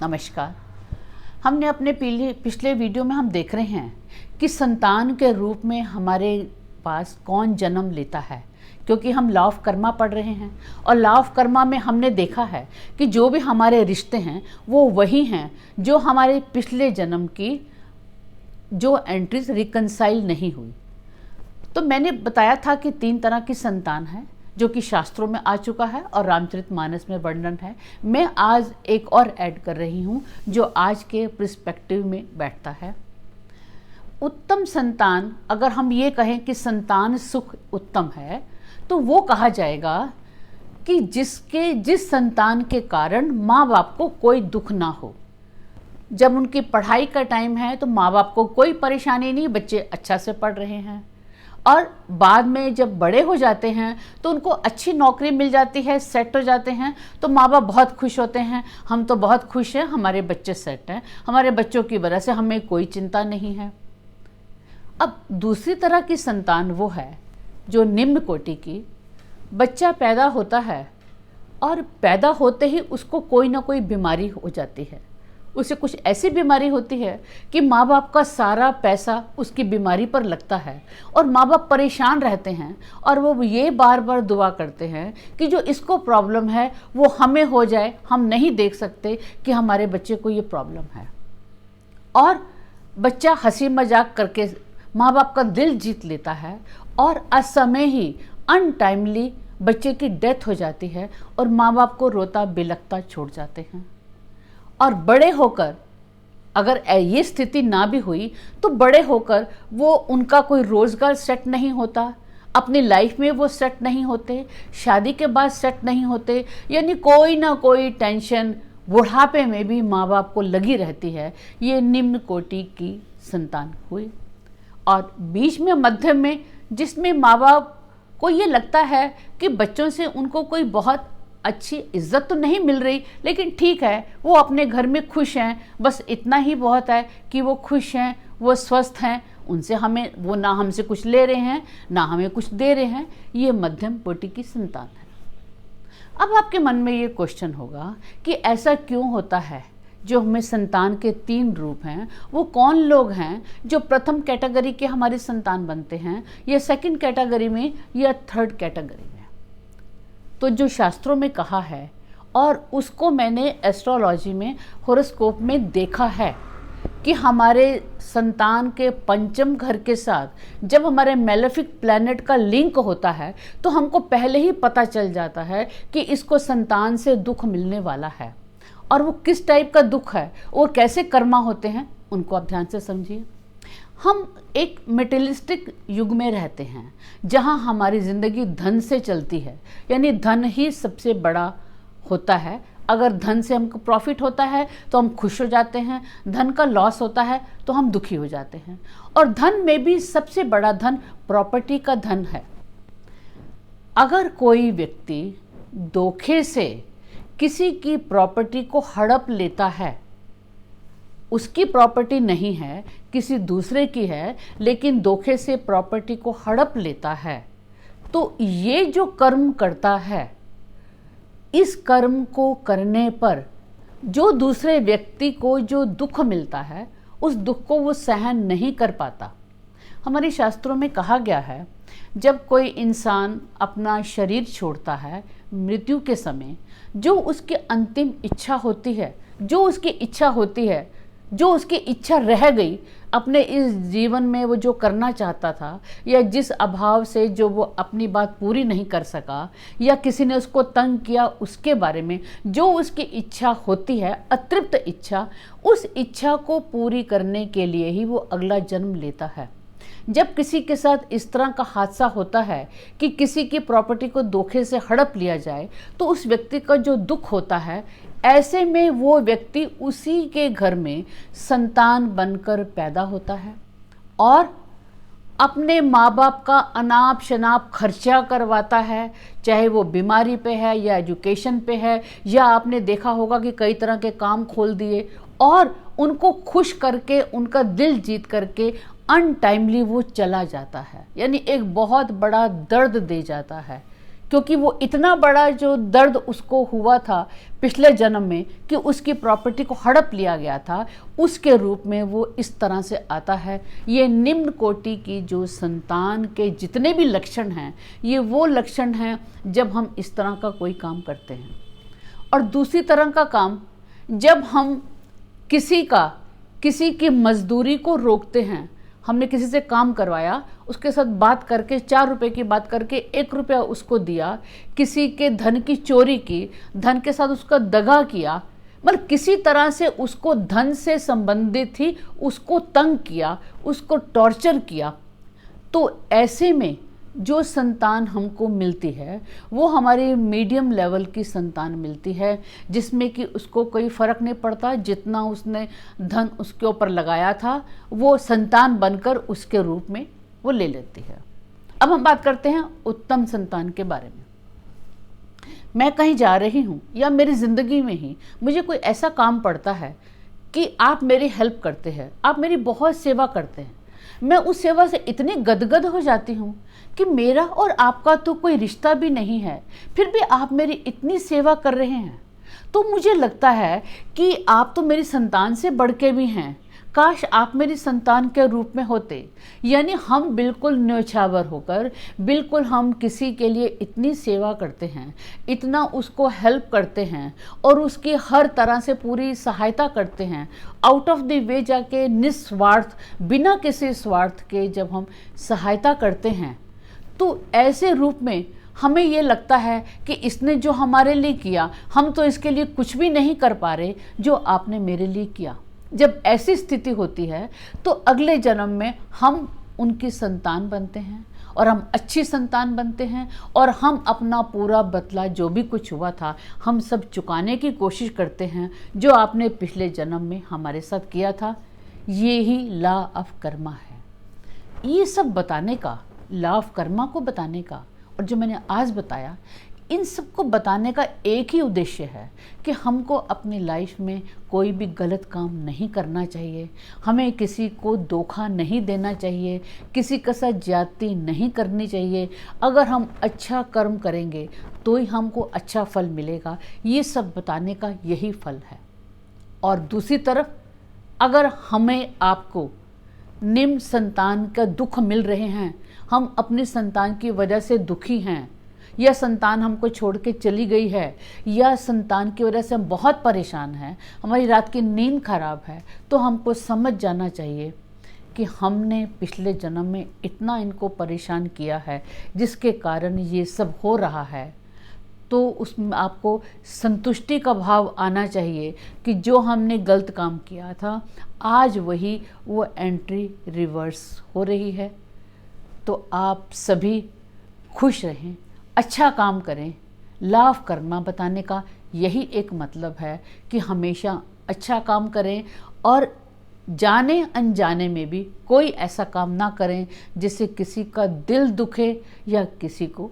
नमस्कार। हमने अपने पिछले वीडियो में हम देख रहे हैं कि संतान के रूप में हमारे पास कौन जन्म लेता है, क्योंकि हम लॉ ऑफ कर्मा पढ़ रहे हैं और लॉ ऑफ कर्मा में हमने देखा है कि जो भी हमारे रिश्ते हैं वो वही हैं जो हमारे पिछले जन्म की जो एंट्रीज रिकंसाइल नहीं हुई। तो मैंने बताया था कि 3 तरह की संतान है जो कि शास्त्रों में आ चुका है और रामचरितमानस में वर्णन है। मैं आज एक और ऐड कर रही हूँ जो आज के पर्सपेक्टिव में बैठता है। उत्तम संतान, अगर हम ये कहें कि संतान सुख उत्तम है, तो वो कहा जाएगा कि जिस संतान के कारण माँ बाप को कोई दुख ना हो। जब उनकी पढ़ाई का टाइम है तो माँ बाप को कोई परेशानी नहीं, बच्चे अच्छा से पढ़ रहे हैं, और बाद में जब बड़े हो जाते हैं तो उनको अच्छी नौकरी मिल जाती है, सेट हो जाते हैं, तो माँ बाप बहुत खुश होते हैं। हम तो बहुत खुश हैं, हमारे बच्चे सेट हैं, हमारे बच्चों की वजह से हमें कोई चिंता नहीं है। अब दूसरी तरह की संतान वो है जो निम्न कोटि की, बच्चा पैदा होता है और पैदा होते ही उसको कोई ना कोई बीमारी हो जाती है। उसे कुछ ऐसी बीमारी होती है कि माँ बाप का सारा पैसा उसकी बीमारी पर लगता है और माँ बाप परेशान रहते हैं और वो ये बार बार दुआ करते हैं कि जो इसको प्रॉब्लम है वो हमें हो जाए। हम नहीं देख सकते कि हमारे बच्चे को ये प्रॉब्लम है, और बच्चा हंसी मजाक करके माँ बाप का दिल जीत लेता है और असमय ही अनटाइमली बच्चे की डेथ हो जाती है और माँ बाप को रोता बिलखता छोड़ जाते हैं। और बड़े होकर अगर ये स्थिति ना भी हुई तो बड़े होकर वो उनका कोई रोज़गार सेट नहीं होता, अपनी लाइफ में वो सेट नहीं होते, शादी के बाद सेट नहीं होते, यानी कोई ना कोई टेंशन बुढ़ापे में भी माँ बाप को लगी रहती है। ये निम्न कोटि की संतान हुई। और बीच में मध्यम में जिसमें माँ बाप को ये लगता है कि बच्चों से उनको कोई बहुत अच्छी इज्जत तो नहीं मिल रही, लेकिन ठीक है, वो अपने घर में खुश हैं, बस इतना ही बहुत है कि वो खुश हैं, वो स्वस्थ हैं, उनसे हमें वो ना हमसे कुछ ले रहे हैं ना हमें कुछ दे रहे हैं। ये मध्यम कोटि की संतान है। अब आपके मन में ये क्वेश्चन होगा कि ऐसा क्यों होता है? जो हमें संतान के 3 रूप हैं, वो कौन लोग हैं जो प्रथम कैटेगरी के हमारी संतान बनते हैं, या सेकंड कैटेगरी में, या थर्ड कैटेगरी में? तो जो शास्त्रों में कहा है और उसको मैंने एस्ट्रोलॉजी में हॉरोस्कोप में देखा है कि हमारे संतान के पंचम घर के साथ जब हमारे मेलेफिक प्लैनेट का लिंक होता है तो हमको पहले ही पता चल जाता है कि इसको संतान से दुख मिलने वाला है। और वो किस टाइप का दुख है और कैसे कर्मा होते हैं, उनको आप ध्यान से समझिए। हम एक मेटेरियलिस्टिक युग में रहते हैं जहां हमारी ज़िंदगी धन से चलती है, यानी धन ही सबसे बड़ा होता है। अगर धन से हमको प्रॉफिट होता है तो हम खुश हो जाते हैं, धन का लॉस होता है तो हम दुखी हो जाते हैं। और धन में भी सबसे बड़ा धन प्रॉपर्टी का धन है। अगर कोई व्यक्ति धोखे से किसी की प्रॉपर्टी को हड़प लेता है, उसकी प्रॉपर्टी नहीं है, किसी दूसरे की है, लेकिन धोखे से प्रॉपर्टी को हड़प लेता है, तो ये जो कर्म करता है, इस कर्म को करने पर जो दूसरे व्यक्ति को जो दुख मिलता है, उस दुख को वो सहन नहीं कर पाता। हमारे शास्त्रों में कहा गया है, जब कोई इंसान अपना शरीर छोड़ता है मृत्यु के समय, जो उसकी अंतिम इच्छा होती है, जो उसकी इच्छा होती है, जो उसकी इच्छा रह गई अपने इस जीवन में, वो जो करना चाहता था, या जिस अभाव से जो वो अपनी बात पूरी नहीं कर सका, या किसी ने उसको तंग किया, उसके बारे में जो उसकी इच्छा होती है, अतृप्त इच्छा, उस इच्छा को पूरी करने के लिए ही वो अगला जन्म लेता है। जब किसी के साथ इस तरह का हादसा होता है कि किसी की प्रॉपर्टी को धोखे से हड़प लिया जाए, तो उस व्यक्ति का जो दुख होता है, ऐसे में वो व्यक्ति उसी के घर में संतान बनकर पैदा होता है और अपने माँ बाप का अनाप शनाप खर्चा करवाता है, चाहे वो बीमारी पे है या एजुकेशन पे है, या आपने देखा होगा कि कई तरह के काम खोल दिए और उनको खुश करके, उनका दिल जीत करके अनटाइमली वो चला जाता है, यानी एक बहुत बड़ा दर्द दे जाता है क्योंकि वो इतना बड़ा जो दर्द उसको हुआ था पिछले जन्म में कि उसकी प्रॉपर्टी को हड़प लिया गया था, उसके रूप में वो इस तरह से आता है। ये निम्न कोटि की जो संतान के जितने भी लक्षण हैं, ये वो लक्षण हैं जब हम इस तरह का कोई काम करते हैं। और दूसरी तरह का काम, जब हम किसी की मजदूरी को रोकते हैं, हमने किसी से काम करवाया, उसके साथ बात करके 4 रुपए की बात करके 1 रुपया उसको दिया, किसी के धन की चोरी की, धन के साथ उसका दगा किया, मतलब किसी तरह से उसको धन से संबंधित ही उसको तंग किया, उसको टॉर्चर किया, तो ऐसे में जो संतान हमको मिलती है वो हमारी मीडियम लेवल की संतान मिलती है, जिसमें कि उसको कोई फ़र्क नहीं पड़ता, जितना उसने धन उसके ऊपर लगाया था वो संतान बनकर उसके रूप में वो ले लेती है। अब हम बात करते हैं उत्तम संतान के बारे में। मैं कहीं जा रही हूँ या मेरी ज़िंदगी में ही मुझे कोई ऐसा काम पड़ता है कि आप मेरी हेल्प करते हैं, आप मेरी बहुत सेवा करते हैं, मैं उस सेवा से इतनी गदगद हो जाती हूँ कि मेरा और आपका तो कोई रिश्ता भी नहीं है, फिर भी आप मेरी इतनी सेवा कर रहे हैं, तो मुझे लगता है कि आप तो मेरी संतान से बढ़ के भी हैं। काश आप मेरी संतान के रूप में होते। यानी हम बिल्कुल न्योछावर होकर, बिल्कुल हम किसी के लिए इतनी सेवा करते हैं, इतना उसको हेल्प करते हैं और उसकी हर तरह से पूरी सहायता करते हैं, आउट ऑफ द वे जाके निस्वार्थ, बिना किसी स्वार्थ के जब हम सहायता करते हैं, तो ऐसे रूप में हमें ये लगता है कि इसने जो हमारे लिए किया, हम तो इसके लिए कुछ भी नहीं कर पा रहे जो आपने मेरे लिए किया। जब ऐसी स्थिति होती है तो अगले जन्म में हम उनकी संतान बनते हैं और हम अच्छी संतान बनते हैं और हम अपना पूरा बदला जो भी कुछ हुआ था हम सब चुकाने की कोशिश करते हैं जो आपने पिछले जन्म में हमारे साथ किया था। ये ही लॉ ऑफ कर्मा है। ये सब बताने का, लॉ ऑफ कर्मा को बताने का और जो मैंने आज बताया, इन सबको बताने का एक ही उद्देश्य है कि हमको अपनी लाइफ में कोई भी गलत काम नहीं करना चाहिए, हमें किसी को धोखा नहीं देना चाहिए, किसी के साथ ज्यादती नहीं करनी चाहिए। अगर हम अच्छा कर्म करेंगे तो ही हमको अच्छा फल मिलेगा। ये सब बताने का यही फल है। और दूसरी तरफ अगर हमें आपको निम्न संतान का दुख मिल रहे हैं, हम अपनी संतान की वजह से दुखी हैं, या संतान हमको छोड़ के चली गई है, या संतान की वजह से हम बहुत परेशान हैं, हमारी रात की नींद खराब है, तो हमको समझ जाना चाहिए कि हमने पिछले जन्म में इतना इनको परेशान किया है जिसके कारण ये सब हो रहा है। तो उसमें आपको संतुष्टि का भाव आना चाहिए कि जो हमने गलत काम किया था आज वही वो एंट्री रिवर्स हो रही है। तो आप सभी खुश रहें, अच्छा काम करें। लॉ ऑफ कर्मा बताने का यही एक मतलब है कि हमेशा अच्छा काम करें और जाने अनजाने में भी कोई ऐसा काम ना करें जिससे किसी का दिल दुखे या किसी को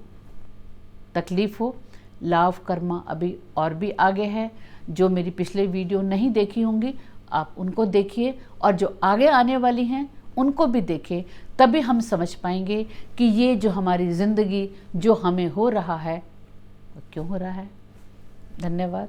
तकलीफ हो। लॉ ऑफ कर्मा अभी और भी आगे है, जो मेरी पिछले वीडियो नहीं देखी होंगी आप उनको देखिए और जो आगे आने वाली हैं उनको भी देखें, तभी हम समझ पाएंगे कि ये जो हमारी ज़िंदगी जो हमें हो रहा है वो क्यों हो रहा है। धन्यवाद।